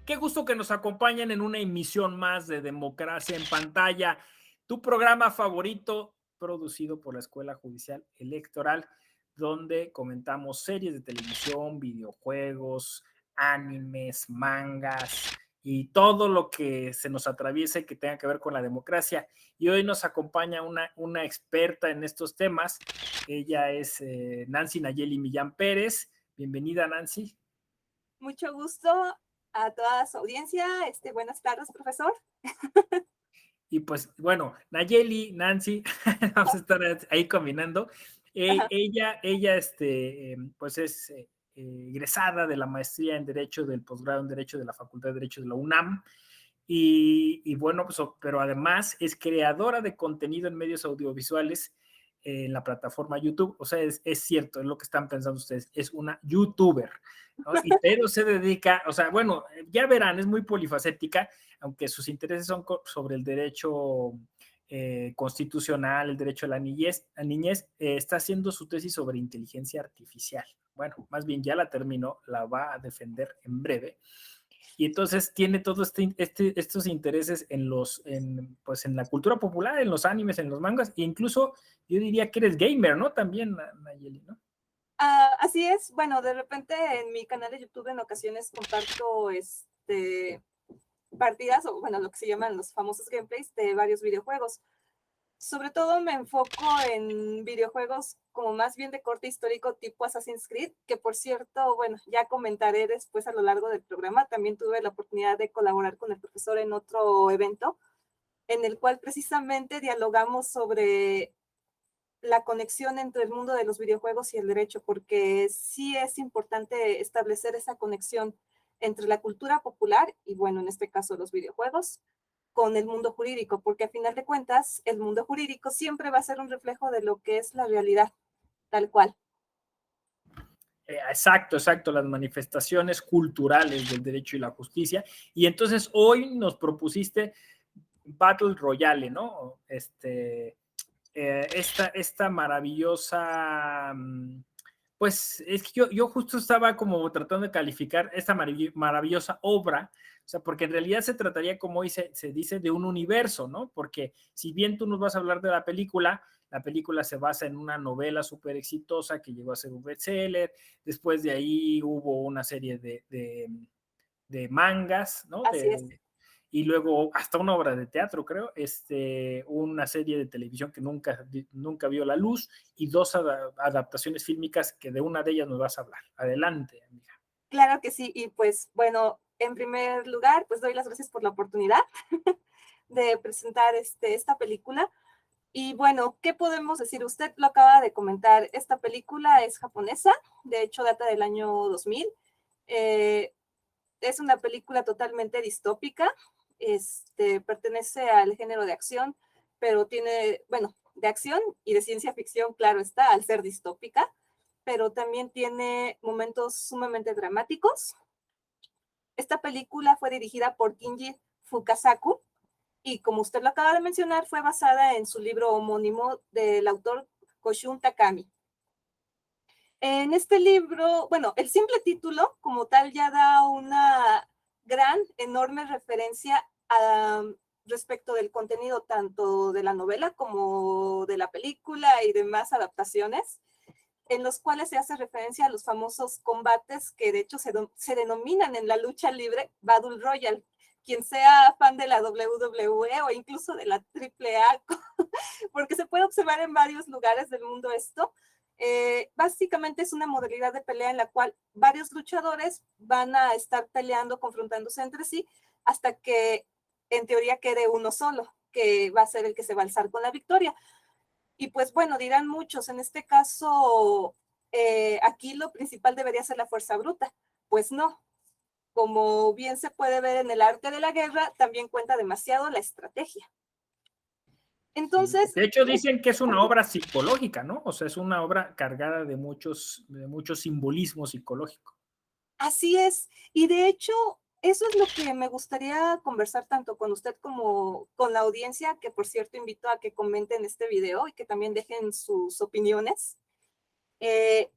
Qué gusto que nos acompañen en una emisión más de Democracia en Pantalla, tu programa favorito producido por la Escuela Judicial Electoral, donde comentamos series de televisión, videojuegos, animes, mangas y todo lo que se nos atraviese que tenga que ver con la democracia. Y hoy nos acompaña una experta en estos temas. Ella es Nancy Nayeli Millán Pérez. Bienvenida, Nancy. Mucho gusto a toda su audiencia. Buenas tardes, profesor. Y pues bueno, Nayeli, Nancy, vamos a estar ahí combinando. Ajá. Pues es egresada de la maestría en Derecho, del posgrado en Derecho de la Facultad de Derecho de la UNAM. Y bueno, pues, pero además es creadora de contenido en medios audiovisuales en la plataforma YouTube. O sea, es cierto, es lo que están pensando ustedes, es una youtuber, ¿no? Pero se dedica, o sea, bueno, ya verán, es muy polifacética, aunque sus intereses son sobre el derecho constitucional, el derecho a la niñez, está haciendo su tesis sobre inteligencia artificial. Bueno, más bien ya la terminó, la va a defender en breve. Y entonces tiene todos estos intereses pues en la cultura popular, en los animes, en los mangas, e incluso yo diría que eres gamer, ¿no? También, Nayeli, ¿no? Así es. Bueno, de repente en mi canal de YouTube en ocasiones comparto partidas o, bueno, lo que se llaman los famosos gameplays de varios videojuegos. Sobre todo me enfoco en videojuegos como más bien de corte histórico tipo Assassin's Creed, que por cierto, bueno, ya comentaré después a lo largo del programa. También tuve la oportunidad de colaborar con el profesor en otro evento en el cual precisamente dialogamos sobre la conexión entre el mundo de los videojuegos y el derecho, porque sí es importante establecer esa conexión entre la cultura popular y, bueno, en este caso los videojuegos, con el mundo jurídico, porque a final de cuentas el mundo jurídico siempre va a ser un reflejo de lo que es la realidad, tal cual. Exacto, exacto, las manifestaciones culturales del derecho y la justicia. Y entonces hoy nos propusiste Battle Royale, ¿no? Esta maravillosa, pues es que yo justo estaba como tratando de calificar esta maravillosa obra, o sea, porque en realidad se trataría, como se dice, de un universo, ¿no? Porque si bien tú nos vas a hablar de la película se basa en una novela súper exitosa que llegó a ser un bestseller, después de ahí hubo una serie de mangas, ¿no? Así es. Y luego hasta una obra de teatro, creo, una serie de televisión que nunca vio la luz y dos adaptaciones fílmicas que de una de ellas nos vas a hablar. Adelante, amiga. Claro que sí, y pues bueno, en primer lugar, pues doy las gracias por la oportunidad de presentar esta película. Y bueno, ¿qué podemos decir? Usted lo acaba de comentar, esta película es japonesa, de hecho data del año 2000. Eh, es una película totalmente distópica, pertenece al género de acción, pero tiene, bueno, de acción y de ciencia ficción, claro está, al ser distópica, pero también tiene momentos sumamente dramáticos. Esta película fue dirigida por Kinji Fukasaku, y como usted lo acaba de mencionar, fue basada en su libro homónimo del autor Koshun Takami. En este libro, bueno, el simple título como tal ya da una gran, enorme referencia respecto del contenido tanto de la novela como de la película y demás adaptaciones, en los cuales se hace referencia a los famosos combates que de hecho se denominan en la lucha libre Battle Royale. Quien sea fan de la WWE o incluso de la AAA, porque se puede observar en varios lugares del mundo esto. Básicamente es una modalidad de pelea en la cual varios luchadores van a estar peleando, confrontándose entre sí, hasta que en teoría quede uno solo, que va a ser el que se va a alzar con la victoria. Y pues bueno, dirán muchos, en este caso, aquí lo principal debería ser la fuerza bruta. Pues no, como bien se puede ver en el arte de la guerra, también cuenta demasiado la estrategia. Sí. Entonces, De hecho, dicen que es una obra psicológica, ¿no? O sea, es una obra cargada de mucho simbolismo psicológico. así es. Y de hecho, eso es lo que me gustaría conversar tanto con usted como con la audiencia, que por cierto invito a que comenten este video y que también dejen sus opiniones. Eh,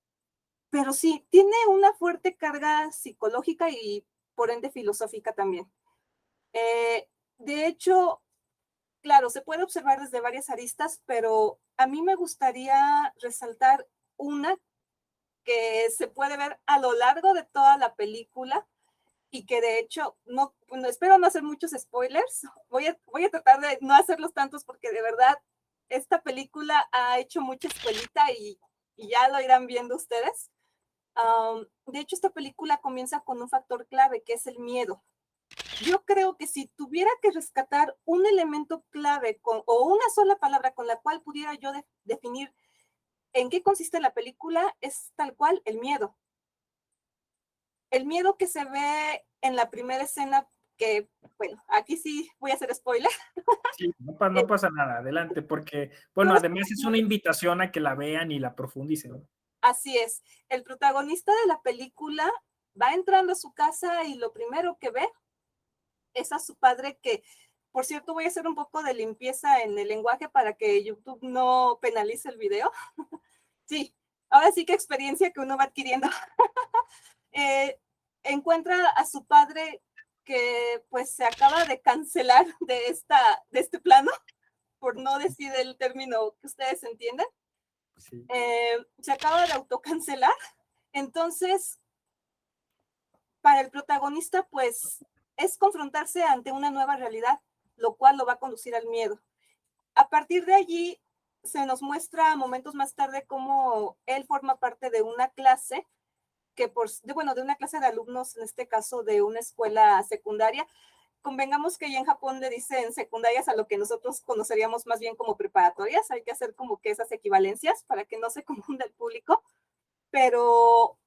pero sí, tiene una fuerte carga psicológica y por ende filosófica también. De hecho, claro, se puede observar desde varias aristas, pero a mí me gustaría resaltar una que se puede ver a lo largo de toda la película y que de hecho, no, bueno, espero no hacer muchos spoilers, voy a tratar de no hacerlos tantos porque de verdad esta película ha hecho mucha escuelita y ya lo irán viendo ustedes. De hecho, esta película comienza con un factor clave que es el miedo. Yo creo que si tuviera que rescatar un elemento clave o una sola palabra con la cual pudiera yo definir en qué consiste la película, es tal cual el miedo. El miedo que se ve en la primera escena, que, bueno, aquí sí voy a hacer spoiler. Sí, no pasa nada, adelante, porque, bueno, No, además es una invitación a que la vean y la profundicen. así es. El protagonista de la película va entrando a su casa y lo primero que ve es a su padre que, por cierto, voy a hacer un poco de limpieza en el lenguaje para que YouTube no penalice el video. Sí, ahora sí que experiencia que uno va adquiriendo. Encuentra a su padre que pues se acaba de cancelar de este plano, por no decir el término que ustedes entienden. Sí. Se acaba de autocancelar. Entonces, para el protagonista, pues es confrontarse ante una nueva realidad, lo cual lo va a conducir al miedo. A partir de allí, se nos muestra momentos más tarde cómo él forma parte de una clase que de una clase de alumnos, en este caso de una escuela secundaria. Convengamos que ya en Japón le dicen secundarias a lo que nosotros conoceríamos más bien como preparatorias. Hay que hacer como que esas equivalencias para que no se confunda el público. Pero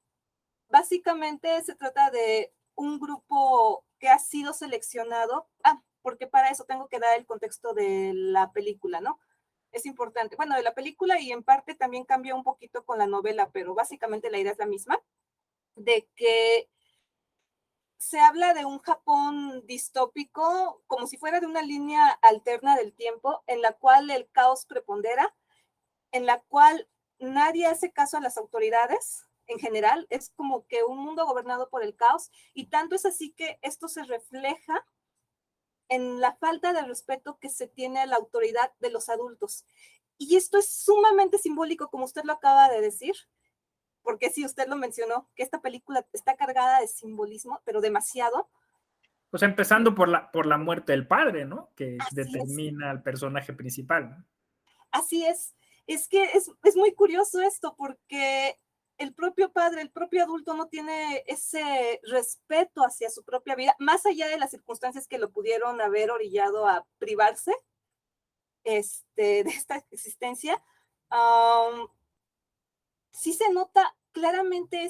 básicamente se trata de un grupo que ha sido seleccionado. Porque para eso tengo que dar el contexto de la película, ¿no? Es importante. Bueno, de la película y en parte también cambia un poquito con la novela, pero básicamente la idea es la misma, de que se habla de un Japón distópico, como si fuera de una línea alterna del tiempo, en la cual el caos prepondera, en la cual nadie hace caso a las autoridades en general, es como que un mundo gobernado por el caos, y tanto es así que esto se refleja en la falta de respeto que se tiene a la autoridad de los adultos. Y esto es sumamente simbólico, como usted lo acaba de decir, porque sí, usted lo mencionó, que esta película está cargada de simbolismo, pero demasiado. O sea, empezando por la muerte del padre, ¿no? Que Así es. determina al personaje principal, ¿no? Así es. Es que es muy curioso esto, porque el propio padre, el propio adulto no tiene ese respeto hacia su propia vida, más allá de las circunstancias que lo pudieron haber orillado a privarse de esta existencia. Sí se nota claramente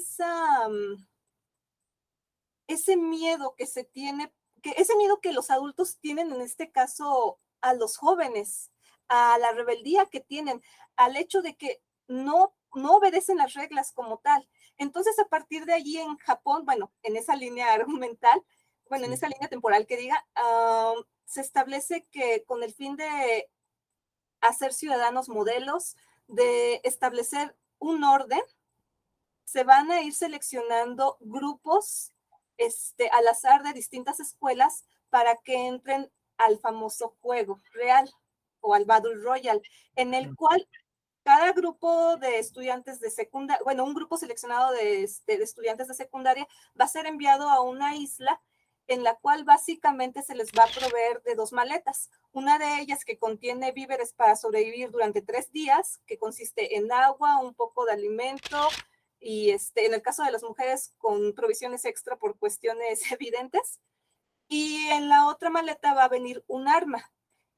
ese miedo que se tiene, ese miedo que los adultos tienen, en este caso a los jóvenes, a la rebeldía que tienen, al hecho de que no obedecen las reglas como tal. Entonces, a partir de allí en Japón, bueno, en esa línea argumental, bueno, en esa línea temporal que diga, se establece que con el fin de hacer ciudadanos modelos, de establecer un orden, se van a ir seleccionando grupos al azar de distintas escuelas para que entren al famoso juego real o al Battle Royale, en el cual cada grupo de estudiantes de secundaria, bueno, un grupo seleccionado de estudiantes de secundaria va a ser enviado a una isla en la cual básicamente se les va a proveer de dos maletas. Una de ellas que contiene víveres para sobrevivir durante 3 días, que consiste en agua, un poco de alimento, y en el caso de las mujeres con provisiones extra por cuestiones evidentes. Y en la otra maleta va a venir un arma,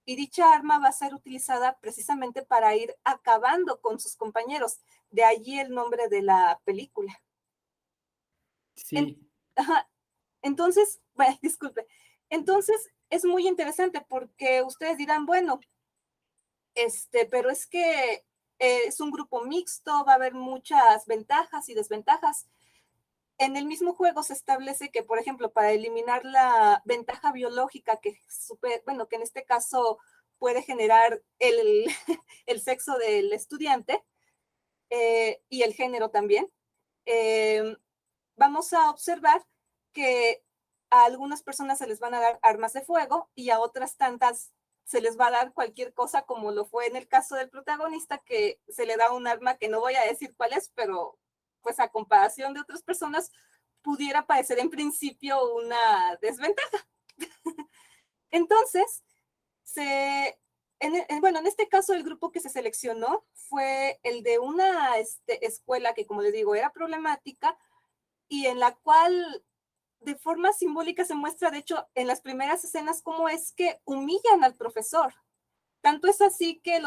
y dicha arma va a ser utilizada precisamente para ir acabando con sus compañeros. De allí el nombre de la película. En, Sí. ajá, entonces, bueno, disculpe. Entonces es muy interesante porque ustedes dirán, bueno, pero es que es un grupo mixto, va a haber muchas ventajas y desventajas. En el mismo juego se establece que, por ejemplo, para eliminar la ventaja biológica bueno, que en este caso puede generar el sexo del estudiante y el género también, vamos a observar que a algunas personas se les van a dar armas de fuego y a otras tantas se les va a dar cualquier cosa, como lo fue en el caso del protagonista, que se le da un arma que no voy a decir cuál es, pero pues a comparación de otras personas pudiera parecer en principio una desventaja. Entonces, bueno, en este caso el grupo que se seleccionó fue el de una escuela que, como les digo, era problemática y en la cual de forma simbólica se muestra, de hecho, en las primeras escenas, cómo es que humillan al profesor. Tanto es así que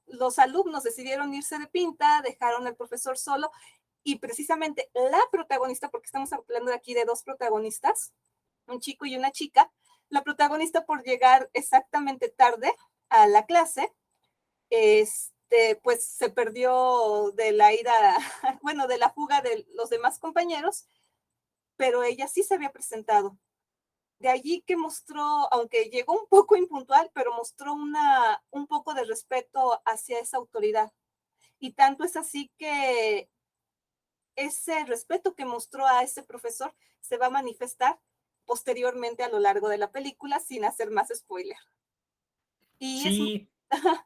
los alumnos decidieron irse de pinta, dejaron al profesor solo, y precisamente la protagonista, porque estamos hablando de aquí de dos protagonistas, un chico y una chica, la protagonista, por llegar exactamente tarde a la clase, pues se perdió de la ida, bueno, de la fuga de los demás compañeros, pero ella sí se había presentado. De allí que mostró, aunque llegó un poco impuntual, pero mostró un poco de respeto hacia esa autoridad. Y tanto es así que ese respeto que mostró a ese profesor se va a manifestar posteriormente a lo largo de la película, sin hacer más spoiler. Y es, Sí,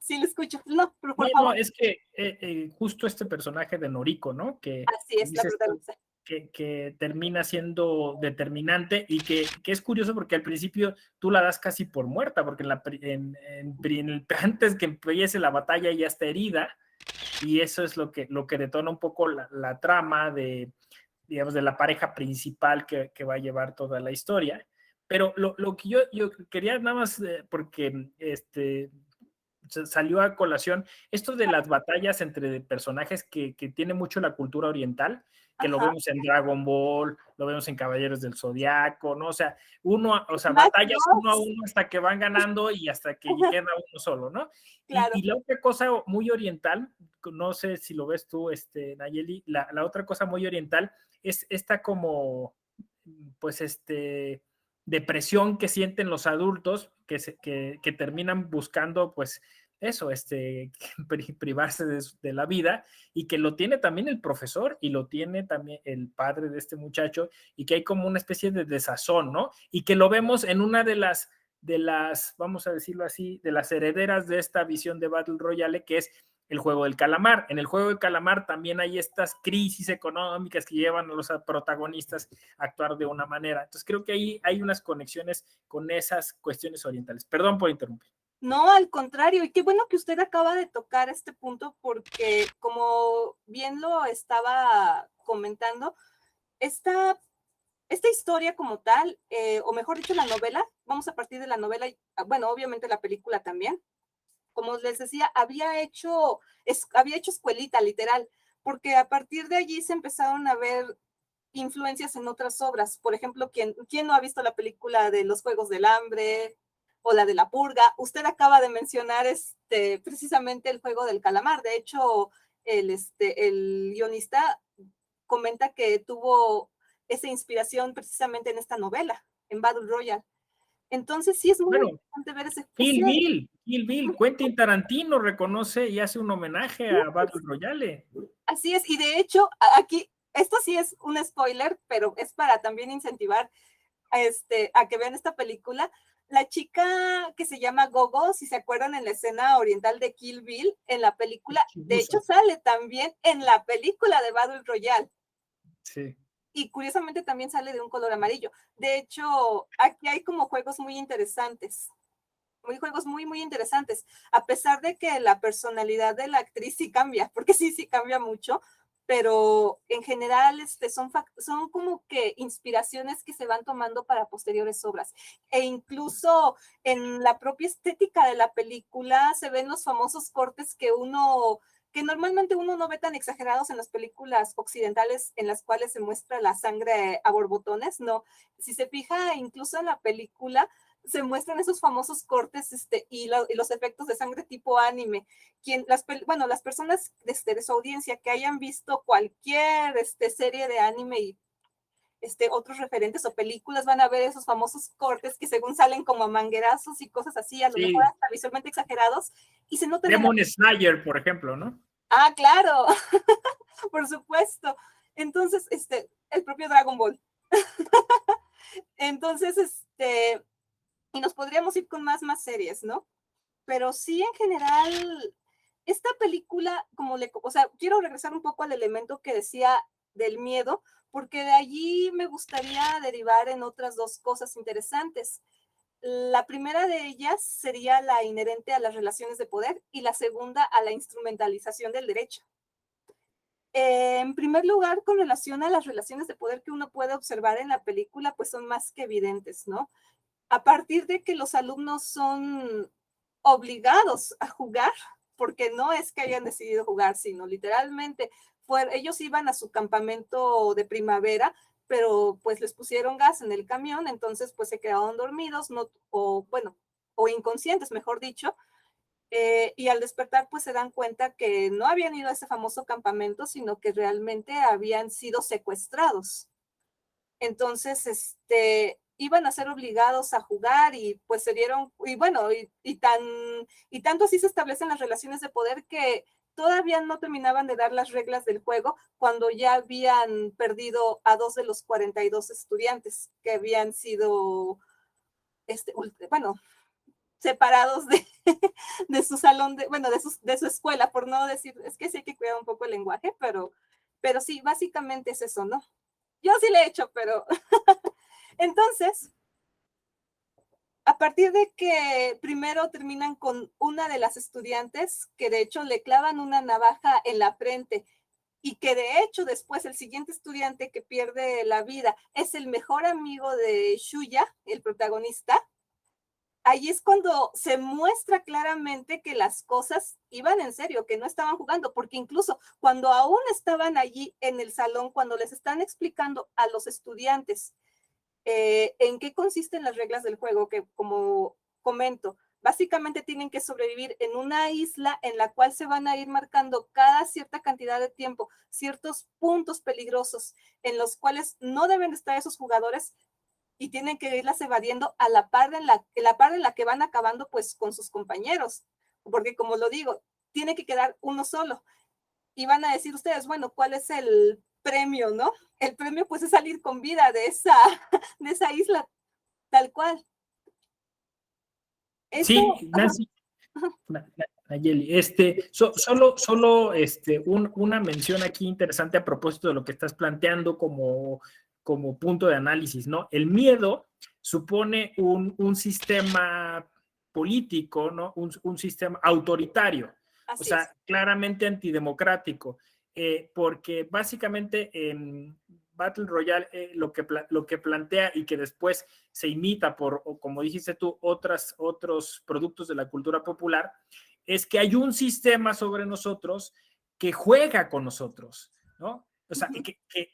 sí lo escucho, no, pero por no, no, favor. es que justo este personaje de Noriko, ¿no? Así es, la Dices tú, protagonista. que termina siendo determinante y que es curioso porque al principio tú la das casi por muerta, porque antes que empiece la batalla ya está herida, y eso es lo que detona un poco la trama de, digamos, de la pareja principal que va a llevar toda la historia. Pero lo que yo quería nada más, porque salió a colación esto de las batallas entre personajes que tiene mucho la cultura oriental, que lo Ajá. vemos en Dragon Ball, lo vemos en Caballeros del Zodiaco, ¿no? O sea, Smash batallas uno a Bros. uno hasta que van ganando y hasta que queda uno solo, ¿no? Claro. Y la otra cosa muy oriental, no sé si lo ves tú, Nayeli, la otra cosa muy oriental es esta como, pues, depresión que sienten los adultos que terminan buscando, pues, eso, privarse de la vida, y que lo tiene también el profesor y lo tiene también el padre de este muchacho, y que hay como una especie de desazón, ¿no? Y que lo vemos en una vamos a decirlo así, de las herederas de esta visión de Battle Royale, que es el juego del calamar. En el juego del calamar también hay estas crisis económicas que llevan a los protagonistas a actuar de una manera. Entonces creo que ahí hay unas conexiones con esas cuestiones orientales. Perdón por interrumpir. No, al contrario, y qué bueno que usted acaba de tocar este punto, porque como bien lo estaba comentando, esta, esta historia como tal, o mejor dicho, la novela, vamos a partir de la novela, bueno, obviamente la película también, como les decía, había hecho escuelita, literal, porque a partir de allí se empezaron a ver influencias en otras obras. Por ejemplo, ¿quién no ha visto la película de Los Juegos del Hambre o la de La Purga? Usted acaba de mencionar precisamente el juego del calamar. De hecho, el guionista comenta que tuvo esa inspiración precisamente en esta novela, en Battle Royale. Entonces sí es muy Bueno, importante ver Kill Bill, Quentin Tarantino reconoce y hace un homenaje a Battle Royale. así es, y de hecho, aquí, esto sí es un spoiler, pero es para también incentivar a que vean esta película. La chica que se llama Gogo, si se acuerdan en la escena oriental de Kill Bill, en la película, de hecho sale también en la película de Battle Royale. Sí. Y curiosamente también sale de un color amarillo. De hecho, aquí hay como juegos muy interesantes. Juegos muy, muy interesantes. A pesar de que la personalidad de la actriz sí cambia, porque sí cambia mucho, pero en general son como que inspiraciones que se van tomando para posteriores obras. E incluso en la propia estética de la película se ven los famosos cortes que normalmente uno no ve tan exagerados en las películas occidentales en las cuales se muestra la sangre a borbotones, no. Si se fija, incluso en la película se muestran esos famosos cortes y los efectos de sangre tipo anime. Las personas de su audiencia que hayan visto cualquier serie de anime y otros referentes o películas van a ver esos famosos cortes que según salen como a manguerazos y cosas así, a lo mejor hasta visualmente exagerados, y se notan Demon Slayer, por ejemplo, ¿no? Ah, claro, por supuesto. Entonces, el propio Dragon Ball. Entonces, y nos podríamos ir con más series, ¿no? Pero sí, en general, esta película, o sea, quiero regresar un poco al elemento que decía del miedo, porque de allí me gustaría derivar en otras dos cosas interesantes. La primera de ellas sería la inherente a las relaciones de poder y la segunda a la instrumentalización del derecho. En primer lugar, con relación a las relaciones de poder que uno puede observar en la película, pues son más que evidentes, ¿no? A partir de que los alumnos son obligados a jugar, porque no es que hayan decidido jugar, sino literalmente ellos iban a su campamento de primavera, pero pues les pusieron gas en el camión, entonces pues se quedaron dormidos, no, o inconscientes, mejor dicho, y al despertar pues se dan cuenta que no habían ido a ese famoso campamento, sino que realmente habían sido secuestrados. Entonces, iban a ser obligados a jugar y pues se dieron, y bueno, y tanto así se establecen las relaciones de poder que todavía no terminaban de dar las reglas del juego cuando ya habían perdido a 2 de los 42 estudiantes que habían sido, bueno, separados de su salón, bueno, de su escuela, por no decir, es que sí hay que cuidar un poco el lenguaje, pero sí, básicamente es eso, ¿no? Yo sí le he hecho, pero entonces, a partir de que primero terminan con una de las estudiantes, que de hecho le clavan una navaja en la frente, y que de hecho después el siguiente estudiante que pierde la vida es el mejor amigo de Shuya, el protagonista, ahí es cuando se muestra claramente que las cosas iban en serio, que no estaban jugando, porque incluso cuando aún estaban allí en el salón, cuando les están explicando a los estudiantes en qué consisten las reglas del juego, que como comento, básicamente tienen que sobrevivir en una isla en la cual se van a ir marcando cada cierta cantidad de tiempo ciertos puntos peligrosos en los cuales no deben estar esos jugadores y tienen que irlas evadiendo a la par en la que van acabando pues con sus compañeros, porque como lo digo, tiene que quedar uno solo. Y van a decir ustedes, bueno, ¿cuál es el premio, no? El premio pues es salir con vida de esa isla, tal cual. Sí, Eso, Nancy, Nayeli, solo una mención aquí interesante a propósito de lo que estás planteando como punto de análisis, ¿no? El miedo supone un sistema político, ¿no? Un sistema autoritario, o así es. sea, claramente antidemocrático, porque básicamente en Battle Royale lo que plantea y que después se imita por, o como dijiste tú, otros productos de la cultura popular, es que hay un sistema sobre nosotros que juega con nosotros, ¿no? O sea,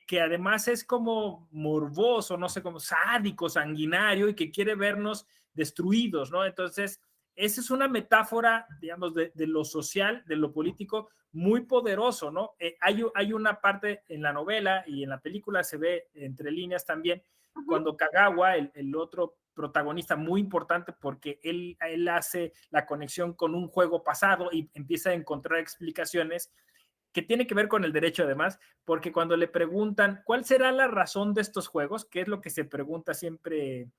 que además es como morboso, no sé, como sádico, sanguinario y que quiere vernos destruidos, ¿no? Entonces, esa es una metáfora, digamos, de lo social, de lo político, muy poderoso, ¿no? Hay una parte en la novela y en la película se ve entre líneas también, cuando Kagawa, el otro protagonista muy importante porque él hace la conexión con un juego pasado y empieza a encontrar explicaciones que tiene que ver con el derecho además, porque cuando le preguntan cuál será la razón de estos juegos, que es lo que se pregunta siempre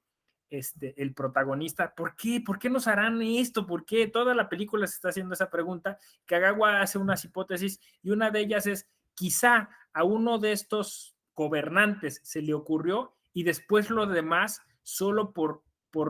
el protagonista, ¿por qué? ¿Por qué nos harán esto? ¿Por qué? Toda la película se está haciendo esa pregunta. Kagawa hace unas hipótesis y una de ellas es, quizá a uno de estos gobernantes se le ocurrió y después lo demás, solo por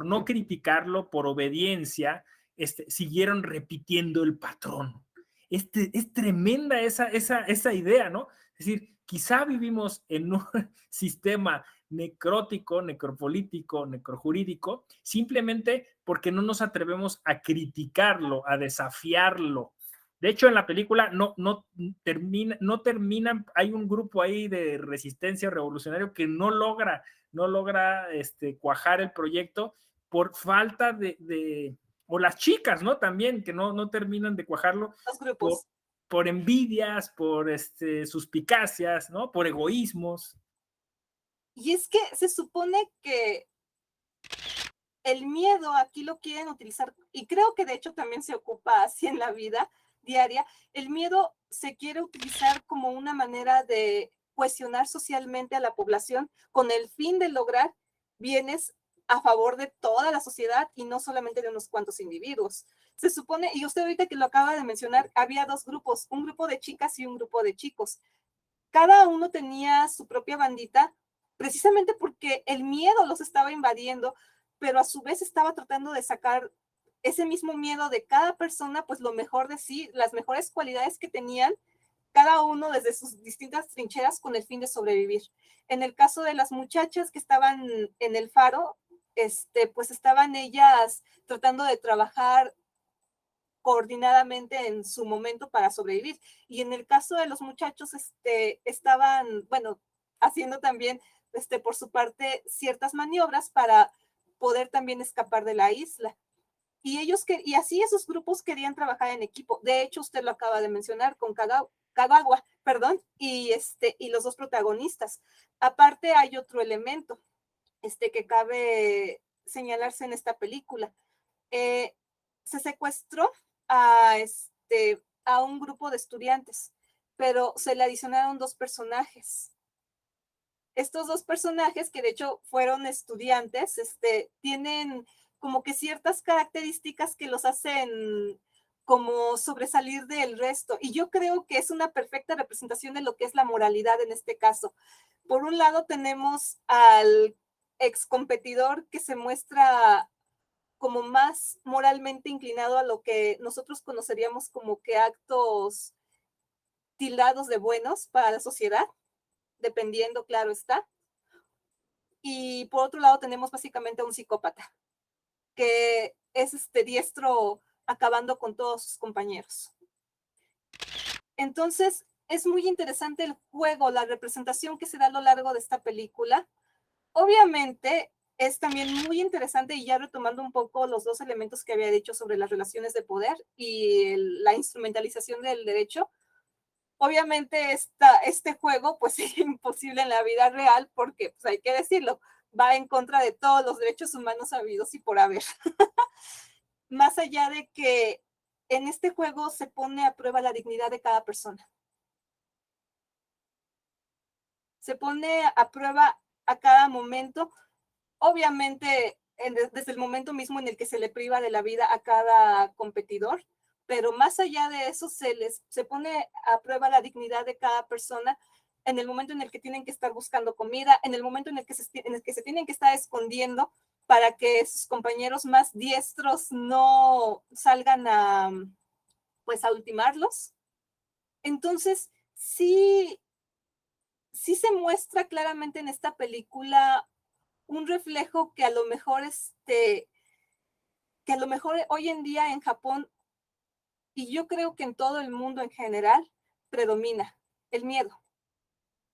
no criticarlo, por obediencia, siguieron repitiendo el patrón. Es tremenda esa idea, ¿no? Es decir, quizá vivimos en un sistema necrótico, necropolítico, necrojurídico, simplemente porque no nos atrevemos a criticarlo, a desafiarlo. De hecho, en la película no terminan, hay un grupo ahí de resistencia revolucionario que no logra cuajar el proyecto por falta o las chicas, ¿no? También, que no terminan de cuajarlo Los por, grupos. por envidias, por suspicacias, ¿no? Por egoísmos. Y es que se supone que el miedo aquí lo quieren utilizar, y creo que de hecho también se ocupa así en la vida diaria, el miedo se quiere utilizar como una manera de cuestionar socialmente a la población con el fin de lograr bienes a favor de toda la sociedad y no solamente de unos cuantos individuos. Se supone, y usted ahorita que lo acaba de mencionar, había dos grupos, un grupo de chicas y un grupo de chicos. Cada uno tenía su propia bandita, precisamente porque el miedo los estaba invadiendo, pero a su vez estaba tratando de sacar ese mismo miedo de cada persona, pues lo mejor de sí, las mejores cualidades que tenían, cada uno desde sus distintas trincheras con el fin de sobrevivir. En el caso de las muchachas que estaban en el faro, pues estaban ellas tratando de trabajar coordinadamente en su momento para sobrevivir. Y en el caso de los muchachos, estaban, bueno, haciendo también, por su parte, ciertas maniobras para poder también escapar de la isla. Y así esos grupos querían trabajar en equipo. De hecho, usted lo acaba de mencionar con Kagawa, perdón, y los dos protagonistas. Aparte, hay otro elemento, que cabe señalarse en esta película. Se secuestró a, a un grupo de estudiantes, pero se le adicionaron dos personajes. Estos dos personajes, que de hecho fueron estudiantes, tienen como que ciertas características que los hacen como sobresalir del resto. Y yo creo que es una perfecta representación de lo que es la moralidad en este caso. Por un lado tenemos al ex competidor que se muestra como más moralmente inclinado a lo que nosotros conoceríamos como que actos tildados de buenos para la sociedad, dependiendo, claro está. Y por otro lado tenemos básicamente a un psicópata, que es diestro acabando con todos sus compañeros. Entonces, es muy interesante el juego, la representación que se da a lo largo de esta película. Obviamente, es también muy interesante, y ya retomando un poco los dos elementos que había dicho sobre las relaciones de poder y la instrumentalización del derecho. Obviamente, este juego, pues es imposible en la vida real porque, pues hay que decirlo, va en contra de todos los derechos humanos habidos y por haber. Más allá de que en este juego se pone a prueba la dignidad de cada persona. Se pone a prueba a cada momento. Obviamente, desde el momento mismo en el que se le priva de la vida a cada competidor, pero más allá de eso, se pone a prueba la dignidad de cada persona en el momento en el que tienen que estar buscando comida, en el momento en el que se tienen que estar escondiendo para que sus compañeros más diestros no salgan pues a ultimarlos. Entonces, sí se muestra claramente en esta película un reflejo que a lo mejor hoy en día en Japón, y yo creo que en todo el mundo en general, predomina el miedo.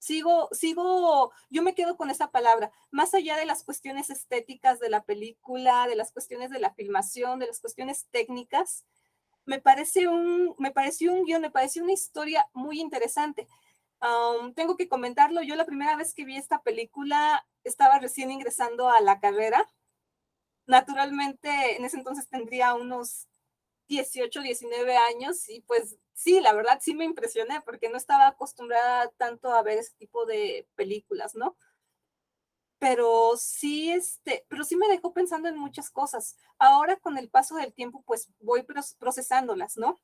Yo me quedo con esa palabra, más allá de las cuestiones estéticas de la película, de las cuestiones de la filmación, de las cuestiones técnicas. Me pareció un guión, me pareció una historia muy interesante. Tengo que comentarlo, yo la primera vez que vi esta película estaba recién ingresando a la carrera. Naturalmente, en ese entonces tendría unos 18, 19 años y pues sí, la verdad sí me impresioné porque no estaba acostumbrada tanto a ver ese tipo de películas, ¿no? Pero sí, pero sí me dejó pensando en muchas cosas. Ahora con el paso del tiempo, pues voy procesándolas, ¿no?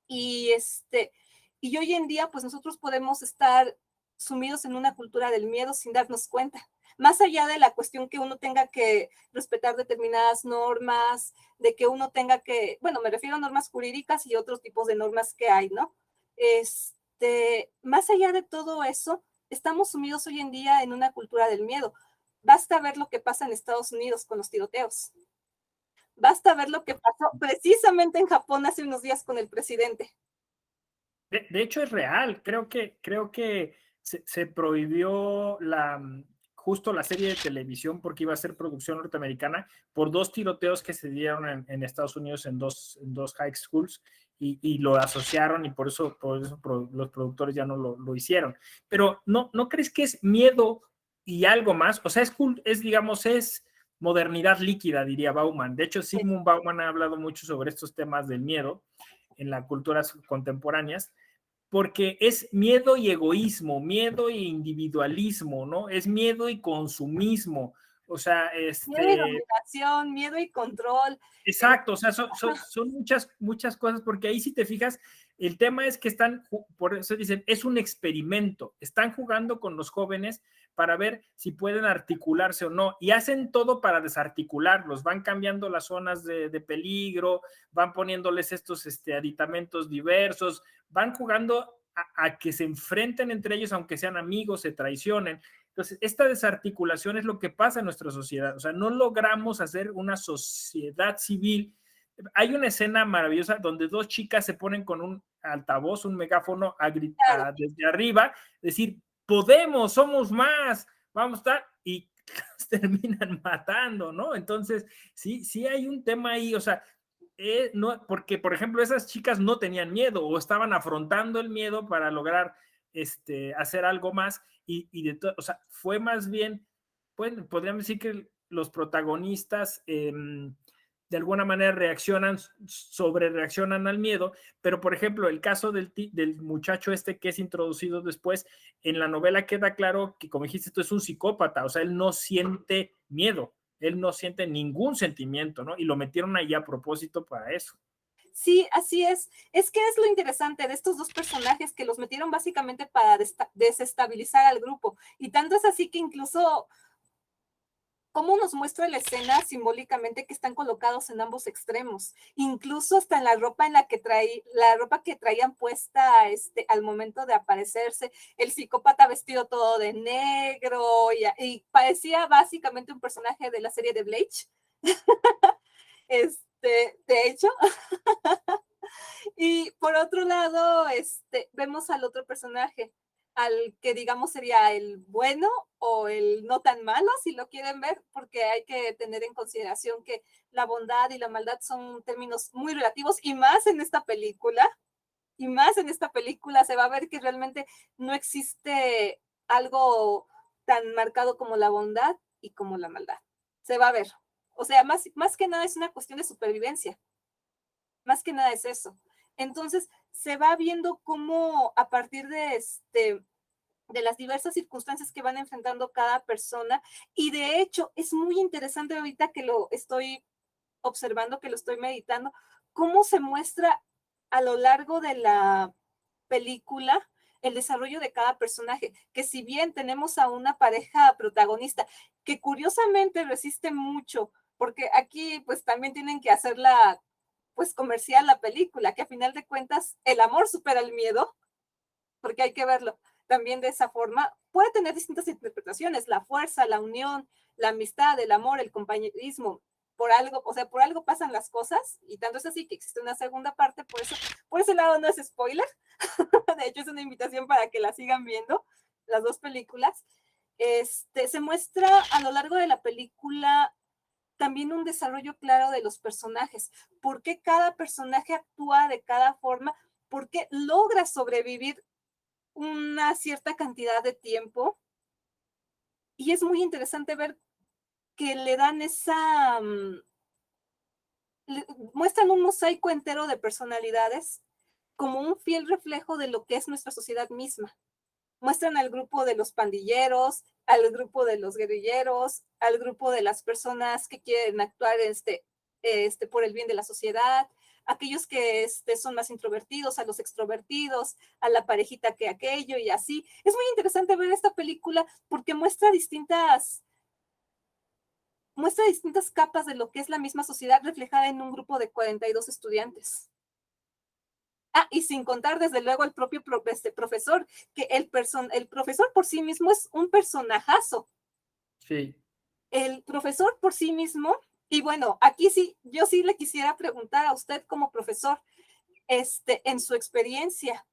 Y y hoy en día, pues nosotros podemos estar sumidos en una cultura del miedo sin darnos cuenta. Más allá de la cuestión que uno tenga que respetar determinadas normas, de que uno tenga que, bueno, me refiero a normas jurídicas y otros tipos de normas que hay, ¿no? Más allá de todo eso, estamos sumidos hoy en día en una cultura del miedo. Basta ver lo que pasa en Estados Unidos con los tiroteos. Basta ver lo que pasó precisamente en Japón hace unos días con el presidente. De hecho, es real. Creo que se prohibió justo la serie de televisión porque iba a ser producción norteamericana por dos tiroteos que se dieron en Estados Unidos en dos high schools y lo asociaron y por eso los productores ya no lo hicieron. Pero ¿no crees que es miedo y algo más? O sea, digamos, es modernidad líquida, diría Bauman. De hecho, Zygmunt Bauman ha hablado mucho sobre estos temas del miedo en las culturas contemporáneas, porque es miedo y egoísmo, miedo e individualismo, ¿no? Es miedo y consumismo, O sea, Miedo y dominación, miedo y control. exacto, o sea, son muchas cosas, porque ahí si te fijas, el tema es que por eso dicen, es un experimento, están jugando con los jóvenes para ver si pueden articularse o no, y hacen todo para desarticularlos, van cambiando las zonas de peligro, van poniéndoles estos aditamentos diversos, van jugando a que se enfrenten entre ellos, aunque sean amigos, se traicionen. Entonces, esta desarticulación es lo que pasa en nuestra sociedad. O sea, no logramos hacer una sociedad civil. Hay una escena maravillosa donde dos chicas se ponen con un altavoz, un megáfono a gritar desde arriba, decir, podemos, somos más, vamos a estar, y terminan matando, ¿no? Entonces, sí hay un tema ahí, o sea, no, porque, por ejemplo, esas chicas no tenían miedo o estaban afrontando el miedo para lograr hacer algo más o sea, fue más bien, bueno, podríamos decir que los protagonistas de alguna manera sobre reaccionan al miedo, pero por ejemplo, el caso del muchacho que es introducido después, en la novela queda claro que, como dijiste, esto es un psicópata, o sea, él no siente miedo, él no siente ningún sentimiento, ¿no? Y lo metieron ahí a propósito para eso. Sí, así es. Es que es lo interesante de estos dos personajes que los metieron básicamente para desestabilizar al grupo. Y tanto es así que incluso cómo nos muestra la escena simbólicamente que están colocados en ambos extremos, incluso hasta en la ropa la ropa que traían puesta al momento de aparecerse, el psicópata vestido todo de negro y parecía básicamente un personaje de la serie de Bleach. De hecho, y por otro lado, vemos al otro personaje, al que digamos sería el bueno o el no tan malo, si lo quieren ver, porque hay que tener en consideración que la bondad y la maldad son términos muy relativos y más en esta película se va a ver que realmente no existe algo tan marcado como la bondad y como la maldad. Se va a ver. O sea, más que nada es una cuestión de supervivencia. Más que nada es eso. Entonces, se va viendo cómo a partir de las diversas circunstancias que van enfrentando cada persona, y de hecho es muy interesante ahorita que lo estoy observando, que lo estoy meditando, cómo se muestra a lo largo de la película el desarrollo de cada personaje, que si bien tenemos a una pareja protagonista que curiosamente resiste mucho, porque aquí pues también tienen que hacerla pues comercial la película, que a final de cuentas el amor supera el miedo, porque hay que verlo también de esa forma, puede tener distintas interpretaciones, la fuerza, la unión, la amistad, el amor, el compañerismo, por algo, o sea, por algo pasan las cosas, y tanto es así que existe una segunda parte, por ese lado no es spoiler, de hecho es una invitación para que la sigan viendo, las dos películas. Se muestra a lo largo de la película también un desarrollo claro de los personajes, por qué cada personaje actúa de cada forma, por qué logra sobrevivir una cierta cantidad de tiempo. Y es muy interesante ver que le dan muestran un mosaico entero de personalidades como un fiel reflejo de lo que es nuestra sociedad misma. Muestran al grupo de los pandilleros, al grupo de los guerrilleros, al grupo de las personas que quieren actuar por el bien de la sociedad, aquellos que son más introvertidos, a los extrovertidos, a la parejita que aquello y así. Es muy interesante ver esta película porque muestra distintas capas de lo que es la misma sociedad reflejada en un grupo de 42 estudiantes. Ah, y sin contar desde luego el propio profesor, que el profesor por sí mismo es un personajazo. Sí. El profesor por sí mismo, y bueno, aquí sí, yo sí le quisiera preguntar a usted como profesor, en su experiencia,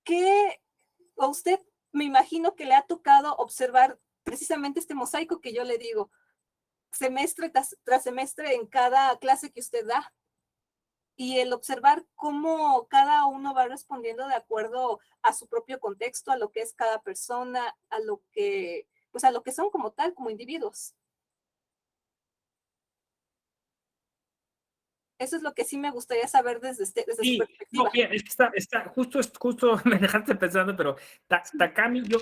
¿qué a usted me imagino que le ha tocado observar precisamente este mosaico que yo le digo, semestre tras semestre en cada clase que usted da? Y el observar cómo cada uno va respondiendo de acuerdo a su propio contexto, a lo que es cada persona, pues a lo que son como tal, como individuos. Eso es lo que sí me gustaría saber desde su Sí, no, perspectiva. bien, es que justo me dejaste pensando, pero Takami, yo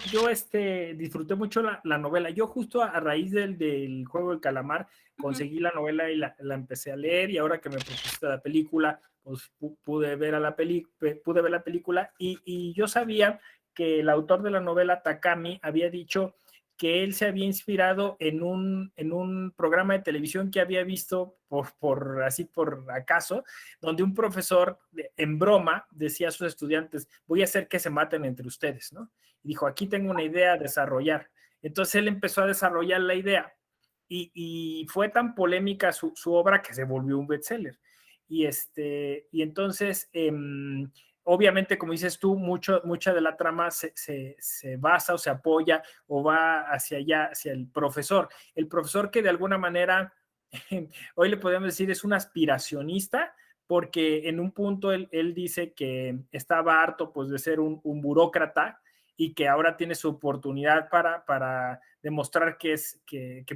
disfruté mucho la novela. Yo justo a raíz del juego del calamar conseguí la novela y la empecé a leer, y ahora que me propusiste la película, pues pude ver la película, y yo sabía que el autor de la novela, Takami, había dicho que él se había inspirado en un programa de televisión que había visto así por acaso, donde un profesor en broma decía a sus estudiantes: voy a hacer que se maten entre ustedes, ¿no? Y dijo: aquí tengo una idea a desarrollar. Entonces él empezó a desarrollar la idea, y fue tan polémica su obra que se volvió un bestseller. Y entonces, obviamente, como dices tú, mucha de la trama se basa o se apoya o va hacia allá, hacia el profesor. El profesor que de alguna manera, hoy le podemos decir, es un aspiracionista, porque en un punto él dice que estaba harto, pues, de ser un burócrata, y que ahora tiene su oportunidad para demostrar que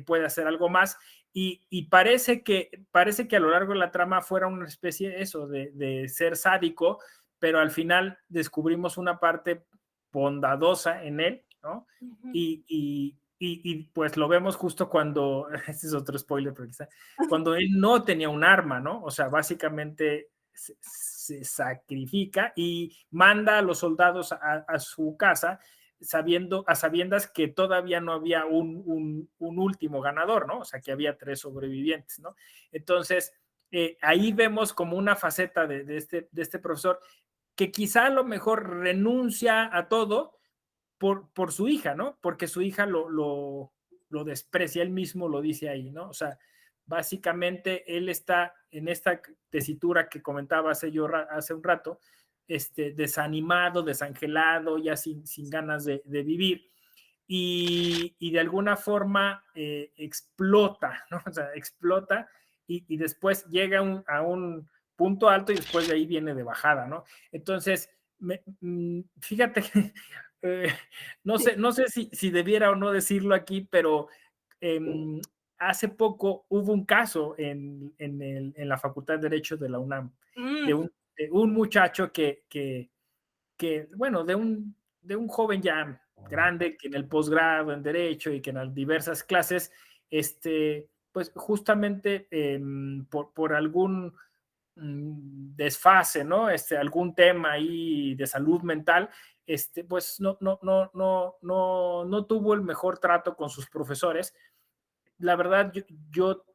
puede hacer algo más. Y parece que a lo largo de la trama fuera una especie de eso, de ser sádico, pero al final descubrimos una parte bondadosa en él, ¿no? Y pues lo vemos justo cuando, este es otro spoiler, pero quizá, cuando él no tenía un arma, ¿no? O sea, básicamente se sacrifica y manda a los soldados a su casa, a sabiendas que todavía no había un último ganador, ¿no? O sea, que había 3 sobrevivientes, ¿no? Entonces, ahí vemos como una faceta de este profesor, que quizá a lo mejor renuncia a todo por su hija, ¿no? Porque su hija lo desprecia, él mismo lo dice ahí, ¿no? O sea, básicamente él está en esta tesitura que comentaba hace un rato, desanimado, desangelado, ya sin ganas de vivir, y de alguna forma explota, ¿no? O sea, explota, y después llega a un punto alto, y después de ahí viene de bajada, ¿no? Entonces, fíjate que eh, no sé si debiera o no decirlo aquí, pero hace poco hubo un caso en la Facultad de Derecho de la UNAM, Mm, de un muchacho bueno, de un joven ya grande, que en el posgrado en Derecho y que en las diversas clases, pues justamente por algún desfase, ¿no? Algún tema ahí de salud mental, pues no tuvo el mejor trato con sus profesores. La verdad, yo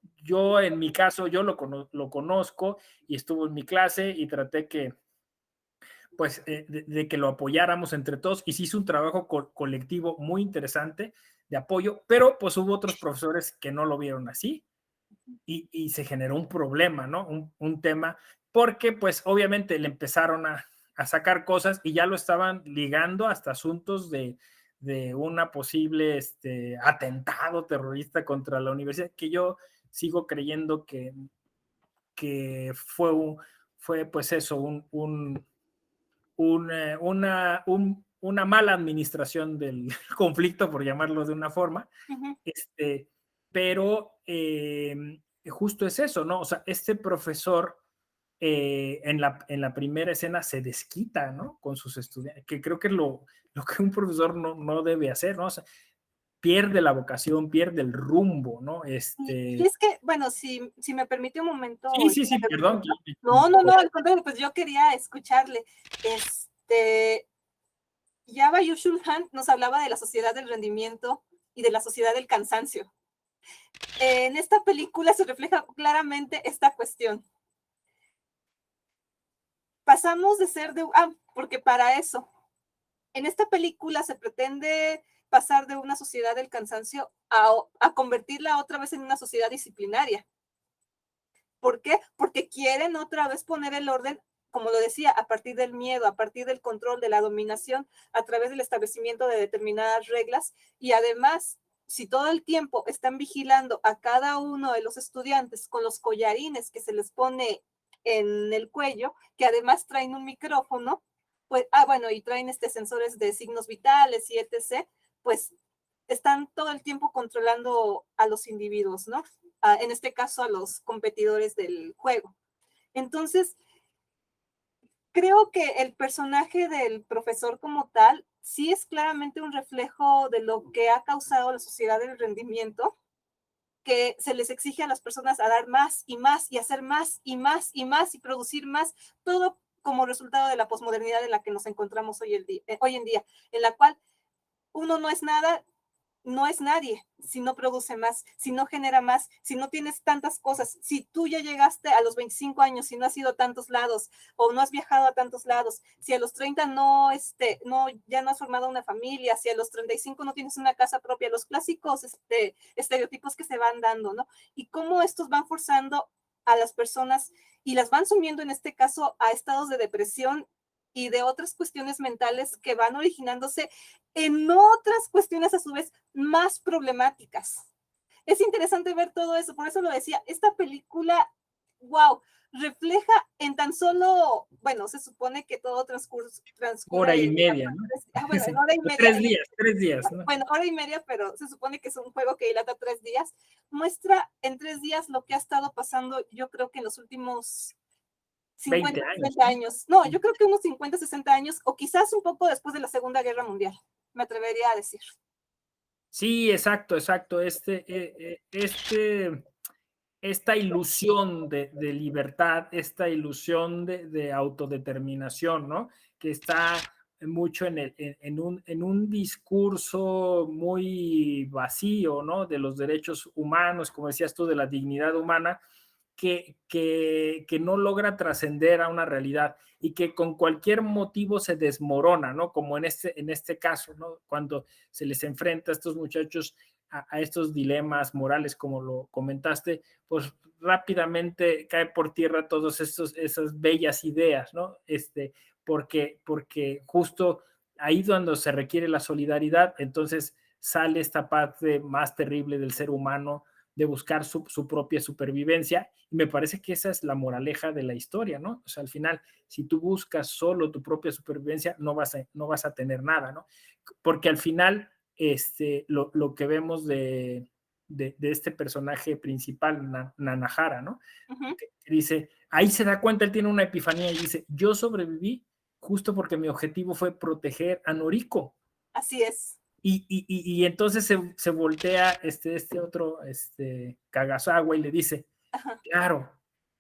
en mi caso, yo lo conozco, y estuvo en mi clase, y traté pues, de que lo apoyáramos entre todos, y se hizo un trabajo colectivo muy interesante de apoyo, pero pues hubo otros profesores que no lo vieron así, y se generó un problema, ¿no? Un tema, porque pues obviamente le empezaron a sacar cosas, y ya lo estaban ligando hasta asuntos de una posible atentado terrorista contra la universidad, que yo sigo creyendo que fue pues eso, una mala administración del conflicto, por llamarlo de una forma. ujú. Pero justo es eso, ¿no? O sea, este profesor en la primera escena se desquita, ¿no? Con sus estudiantes, que creo que es lo que un profesor no debe hacer, ¿no? O sea, pierde la vocación, pierde el rumbo, ¿no? Y es que, bueno, si me permite un momento, Sí, perdón. no, no, no, al contrario, pues yo quería escucharle. Yaba Yushulhan nos hablaba de la sociedad del rendimiento y de la sociedad del cansancio. En esta película se refleja claramente esta cuestión. Pasamos de ser porque para eso, en esta película se pretende pasar de una sociedad del cansancio a convertirla otra vez en una sociedad disciplinaria. ¿Por qué? Porque quieren otra vez poner el orden, como lo decía, a partir del miedo, a partir del control, de la dominación, a través del establecimiento de determinadas reglas. Y además, si todo el tiempo están vigilando a cada uno de los estudiantes con los collarines que se les pone en el cuello, que además traen un micrófono, pues, bueno, y traen sensores de signos vitales y etc., pues están todo el tiempo controlando a los individuos, ¿no? En este caso a los competidores del juego. Entonces, creo que el personaje del profesor como tal sí es claramente un reflejo de lo que ha causado la sociedad del rendimiento, que se les exige a las personas a dar más y más y hacer más y más y más y producir más, todo como resultado de la posmodernidad en la que nos encontramos hoy en día, en la cual uno no es nada, no es nadie si no produce más, si no genera más, si no tienes tantas cosas, si tú ya llegaste a los 25 años y no has ido a tantos lados o no has viajado a tantos lados, si a los 30 ya no has formado una familia, si a los 35 no tienes una casa propia, los clásicos estereotipos que se van dando, ¿no? Y cómo estos van forzando a las personas y las van sumiendo en este caso a estados de depresión y de otras cuestiones mentales que van originándose en otras cuestiones a su vez más problemáticas. Es interesante ver todo eso, por eso lo decía, esta película, wow, refleja en tan solo, bueno, se supone que todo Hora transcurre y en media, ¿no? bueno, Sí. en hora y media. 3 días, 3 días, ¿no? Bueno, hora y media, pero se supone que es un juego que dilata 3 días. Muestra en 3 días lo que ha estado pasando, yo creo que en los últimos 20 50, años, 60 ¿no? años. No, yo creo que unos 50, 60 años, o quizás un poco después de la Segunda Guerra Mundial, me atrevería a decir. Sí, exacto, exacto. Esta ilusión de libertad, esta ilusión de autodeterminación, ¿no? Que está mucho en un discurso muy vacío, ¿no? De los derechos humanos, como decías tú, de la dignidad humana, que no logra trascender a una realidad y que con cualquier motivo se desmorona, ¿no? Como en este caso, ¿no? Cuando se les enfrenta a estos muchachos a estos dilemas morales, como lo comentaste, pues rápidamente cae por tierra todas esas bellas ideas, ¿no? Porque justo ahí donde se requiere la solidaridad, entonces sale esta parte más terrible del ser humano, de buscar su propia supervivencia, y me parece que esa es la moraleja de la historia, ¿no? O sea, al final, si tú buscas solo tu propia supervivencia, no vas a tener nada, ¿no? Porque al final, lo que vemos de este personaje principal, Nanahara, ¿no? Uh-huh. Que dice, ahí se da cuenta, él tiene una epifanía y dice, yo sobreviví justo porque mi objetivo fue proteger a Noriko. Así es. Y entonces se voltea este otro, Kagasawa, y le dice, Ajá. claro,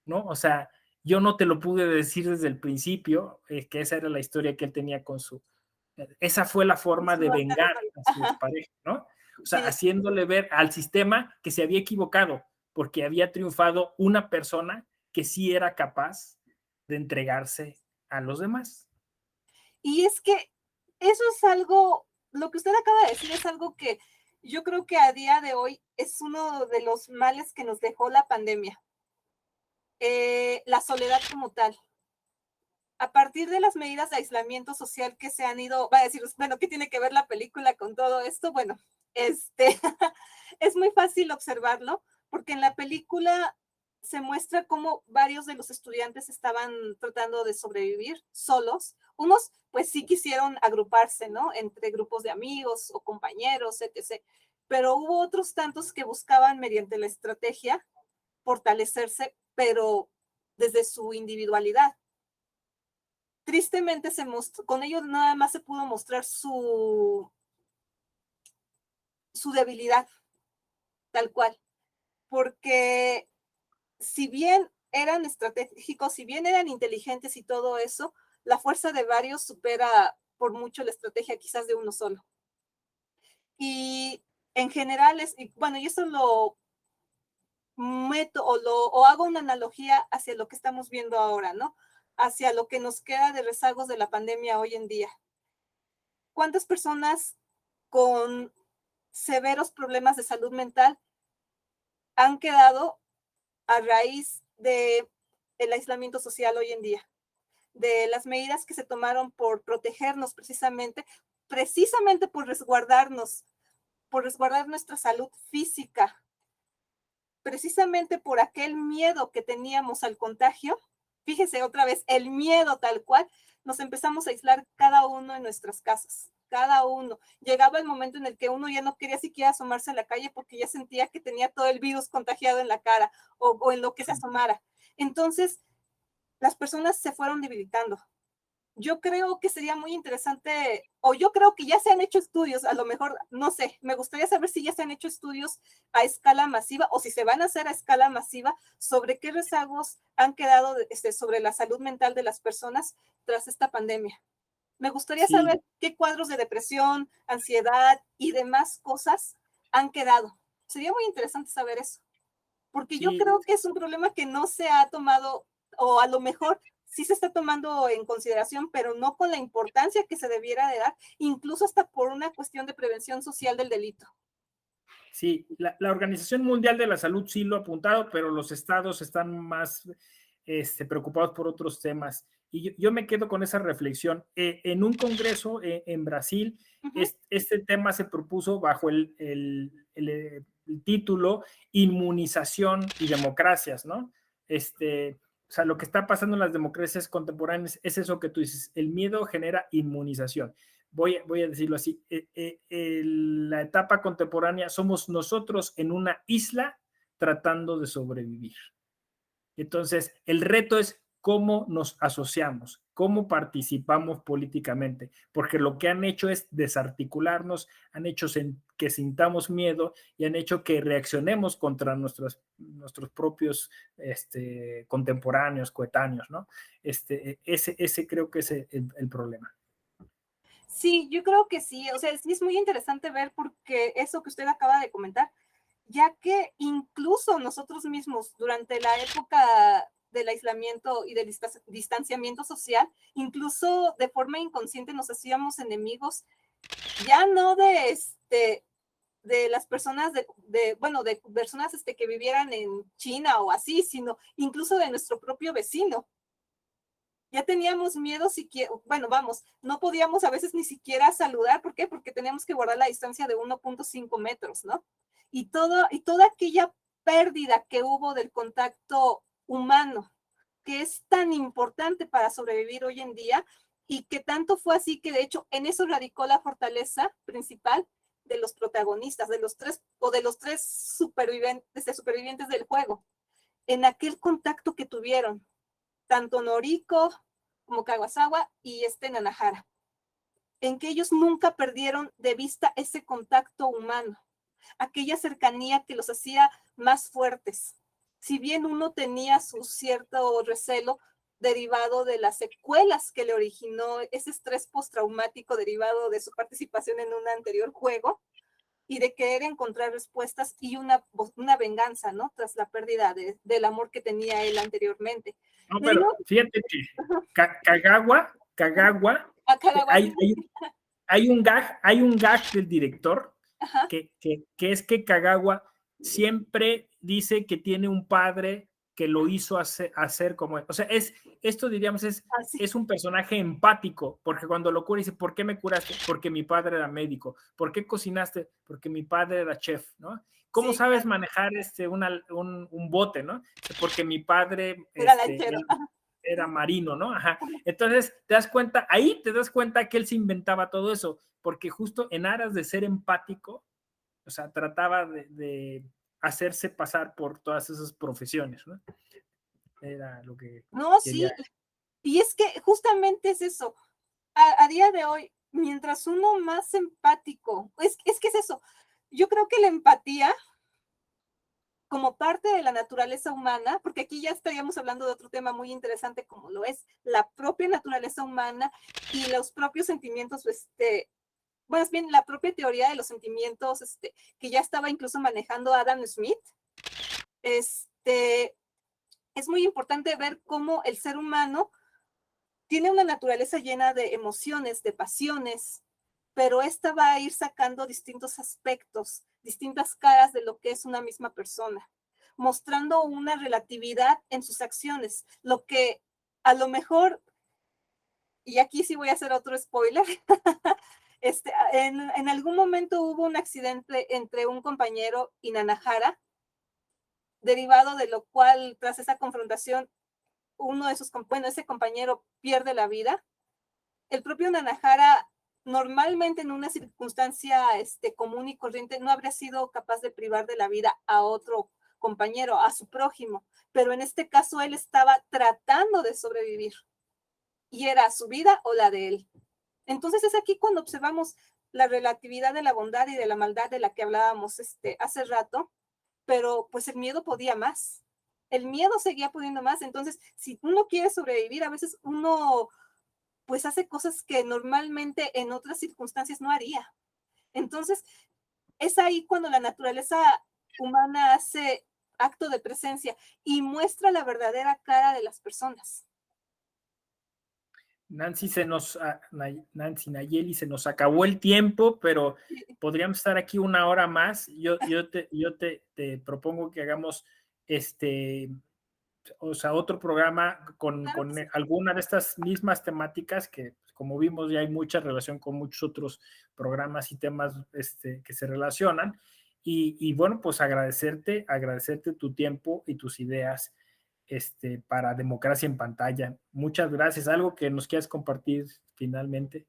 ¿no? O sea, yo no te lo pude decir desde el principio, que esa era la historia que él tenía esa fue la forma de vengar a sus Ajá. parejas, ¿no? O sea, Sí, haciéndole ver al sistema que se había equivocado, porque había triunfado una persona que sí era capaz de entregarse a los demás. y es que eso es algo, lo que usted acaba de decir es algo que yo creo que a día de hoy es uno de los males que nos dejó la pandemia, la soledad como tal. A partir de las medidas de aislamiento social que se han ido, va a decir, bueno, ¿qué tiene que ver la película con todo esto? Bueno, es muy fácil observarlo, porque en la película se muestra cómo varios de los estudiantes estaban tratando de sobrevivir solos. Unos, pues sí quisieron agruparse, ¿no? Entre grupos de amigos o compañeros, etc. Pero hubo otros tantos que buscaban, mediante la estrategia, fortalecerse, pero desde su individualidad. Tristemente con ellos nada más se pudo mostrar su debilidad, tal cual, porque si bien eran estratégicos, si bien eran inteligentes y todo eso, la fuerza de varios supera por mucho la estrategia quizás de uno solo. Y en general bueno, y eso lo meto o hago una analogía hacia lo que estamos viendo ahora, ¿no? Hacia lo que nos queda de rezagos de la pandemia hoy en día. ¿Cuántas personas con severos problemas de salud mental han quedado a raíz del aislamiento social hoy en día, de las medidas que se tomaron por protegernos precisamente por resguardar nuestra salud física, precisamente por aquel miedo que teníamos al contagio? Fíjese otra vez, el miedo tal cual, nos empezamos a aislar cada uno en nuestras casas, cada uno. Llegaba el momento en el que uno ya no quería siquiera asomarse a la calle porque ya sentía que tenía todo el virus contagiado en la cara o en lo que se asomara. Entonces, las personas se fueron debilitando. Yo creo que sería muy interesante, o yo creo que ya se han hecho estudios, a lo mejor, no sé, me gustaría saber si ya se han hecho estudios a escala masiva o si se van a hacer a escala masiva sobre qué rezagos han quedado sobre la salud mental de las personas tras esta pandemia. Me gustaría Sí, saber qué cuadros de depresión, ansiedad y demás cosas han quedado. Sería muy interesante saber eso, porque yo sí, creo que es un problema que no se ha tomado, o a lo mejor sí se está tomando en consideración, pero no con la importancia que se debiera de dar, incluso hasta por una cuestión de prevención social del delito. sí. La Organización Mundial de la Salud sí lo ha apuntado, pero los estados están más preocupados por otros temas. Y yo me quedo con esa reflexión. En un congreso en Brasil, Uh -huh. este tema se propuso bajo el título Inmunización y Democracias, ¿no? O sea, lo que está pasando en las democracias contemporáneas es eso que tú dices, el miedo genera inmunización. Voy a decirlo así, la etapa contemporánea somos nosotros en una isla tratando de sobrevivir. Entonces, el reto es cómo nos asociamos, cómo participamos políticamente, porque lo que han hecho es desarticularnos, han hecho que sintamos miedo y han hecho que reaccionemos contra nuestros propios contemporáneos, coetáneos, ¿no? Ese creo que es el problema. Sí, yo creo que sí, o sea, sí es muy interesante ver porque eso que usted acaba de comentar, ya que incluso nosotros mismos durante la época del aislamiento y del distanciamiento social, incluso de forma inconsciente nos hacíamos enemigos, ya no de las personas bueno, de personas que vivieran en China o así, sino incluso de nuestro propio vecino. Ya teníamos miedo, bueno, vamos, no podíamos a veces ni siquiera saludar. ¿Por qué? Porque teníamos que guardar la distancia de 1.5 metros, ¿no? Y toda aquella pérdida que hubo del contacto humano, que es tan importante para sobrevivir hoy en día, y que tanto fue así que de hecho en eso radicó la fortaleza principal de los protagonistas, de los tres supervivientes del juego, en aquel contacto que tuvieron tanto Noriko como Kawasawa y Nanahara, en que ellos nunca perdieron de vista ese contacto humano, aquella cercanía que los hacía más fuertes. Si bien uno tenía su cierto recelo derivado de las secuelas que le originó ese estrés postraumático derivado de su participación en un anterior juego, y de querer encontrar respuestas y una venganza, ¿no? Tras la pérdida del amor que tenía él anteriormente. No, Pero pero fíjate que Kagawa, a cada hay, hay, hay un gag del director Ajá. que es que Kagawa siempre dice que tiene un padre que lo hizo hacer como, o sea, esto diríamos es un personaje empático, porque cuando lo cura dice, ¿por qué me curaste? Porque mi padre era médico. ¿Por qué cocinaste? Porque mi padre era chef, ¿no? ¿Cómo Sí, sabes claro. manejar un bote, no? Porque mi padre Era lanchero. era marino, ¿no? Ajá. Entonces, te das cuenta, ahí te das cuenta que él se inventaba todo eso, porque justo en aras de ser empático, o sea, trataba de hacerse pasar por todas esas profesiones, ¿no? Era lo que No, quería. sí. Y es que justamente es eso. A día de hoy, mientras uno más empático, es que es eso. Yo creo que la empatía como parte de la naturaleza humana, porque aquí ya estaríamos hablando de otro tema muy interesante como lo es la propia naturaleza humana y los propios sentimientos, más bien la propia teoría de los sentimientos, que ya estaba incluso manejando Adam Smith. Es muy importante ver cómo el ser humano tiene una naturaleza llena de emociones, de pasiones, pero esta va a ir sacando distintos aspectos, distintas caras de lo que es una misma persona, mostrando una relatividad en sus acciones, lo que a lo mejor, y aquí sí voy a hacer otro spoiler, en algún momento hubo un accidente entre un compañero y Nanahara, derivado de lo cual, tras esa confrontación, ese compañero pierde la vida. El propio Nanahara, normalmente en una circunstancia común y corriente, no habría sido capaz de privar de la vida a otro compañero, a su prójimo, pero en este caso él estaba tratando de sobrevivir y era su vida o la de él. Entonces es aquí cuando observamos la relatividad de la bondad y de la maldad de la que hablábamos hace rato, pero pues el miedo podía más. El miedo seguía pudiendo más. Entonces, si uno quiere sobrevivir, a veces uno pues hace cosas que normalmente en otras circunstancias no haría. Entonces, es ahí cuando la naturaleza humana hace acto de presencia y muestra la verdadera cara de las personas. Nancy, Nancy Nayeli, se nos acabó el tiempo, pero podríamos estar aquí una hora más. Yo te propongo que hagamos o sea, otro programa con Sí. alguna de estas mismas temáticas que, como vimos, ya hay mucha relación con muchos otros programas y temas que se relacionan. Y bueno, pues agradecerte tu tiempo y tus ideas para Democracia en Pantalla. Muchas gracias. ¿Algo que nos quieras compartir finalmente?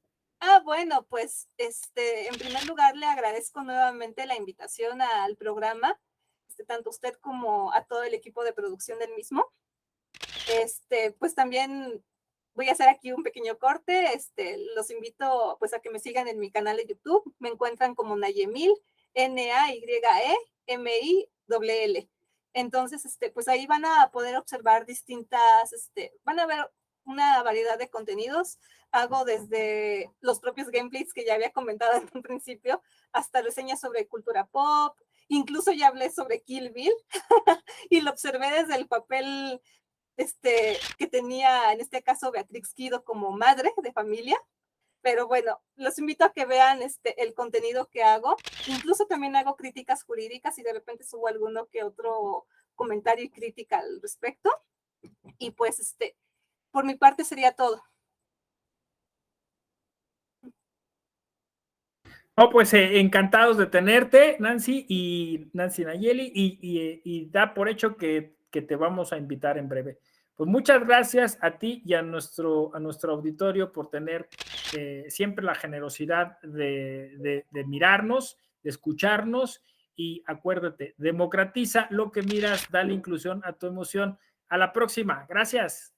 Bueno, pues en primer lugar le agradezco nuevamente la invitación al programa, tanto a usted como a todo el equipo de producción del mismo. Pues también voy a hacer aquí un pequeño corte. Los invito pues a que me sigan en mi canal de YouTube. Me encuentran como Nayemil, Nayemil. Entonces, pues ahí van a poder observar van a ver una variedad de contenidos. Hago desde los propios gameplays que ya había comentado en un principio, hasta reseñas sobre cultura pop. Incluso ya hablé sobre Kill Bill y lo observé desde el papel que tenía en este caso Beatrix Kido como madre de familia. Pero bueno, los invito a que vean el contenido que hago. Incluso también hago críticas jurídicas y de repente subo alguno que otro comentario y crítica al respecto. Y pues por mi parte sería todo. Oh, pues encantados de tenerte, Nancy Nayeli, y da por hecho que te vamos a invitar en breve. Pues muchas gracias a ti y a nuestro auditorio por tener siempre la generosidad de mirarnos, de escucharnos, y acuérdate, democratiza lo que miras, dale inclusión a tu emoción. A la próxima. Gracias.